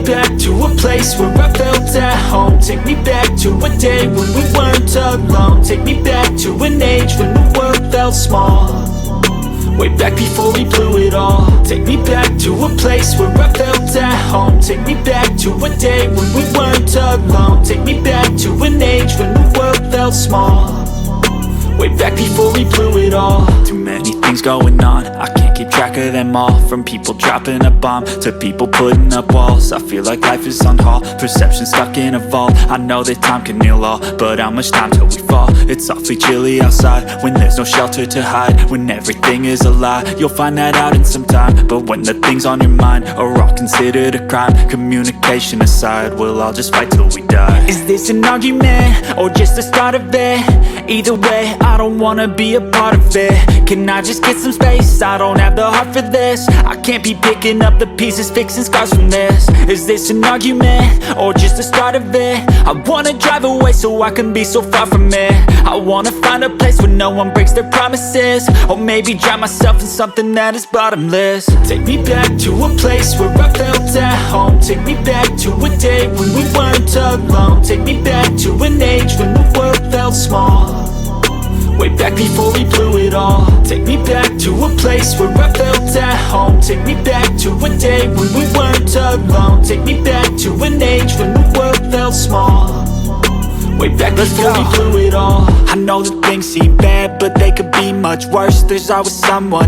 back to a place where I felt at home. Take me back to a day when we weren't alone. Take me back to an age when the world felt small, way back before we blew it all. Take me back to a place where I felt at home. Take me back to a day when we weren't alone. Take me back to an age when the world felt small, way back before we blew it all. Too many things going on, I can't keep track of them all. From people dropping a bomb to people putting up walls. I feel like life is on hold, perception stuck in a vault. I know that time can heal all, but how much time till we fall? It's awfully chilly outside when there's no shelter to hide. When everything is a lie, you'll find that out in some time. But when the things on your mind are all considered a crime, communication aside, we'll all just fight till we die. Is this an argument or just the start of it? Either way, I don't wanna be a part of it. Can I just get some space? I don't have the heart for this. I can't be picking up the pieces, fixing scars from this. Is this an argument or just the start of it? I wanna drive away so I can be so far from it. I wanna find a place where no one breaks their promises, or maybe drown myself in something that is bottomless. Take me back to a place where I felt at home. Take me back to a day when we weren't alone. Take me back to an age when the world felt small, way back before we blew it all. Take me back to a place where I felt at home. Take me back to a day when we weren't alone. Take me back to an age when the world felt small, way back before we blew it all. I know that things seem bad, but they could be much worse. There's always someone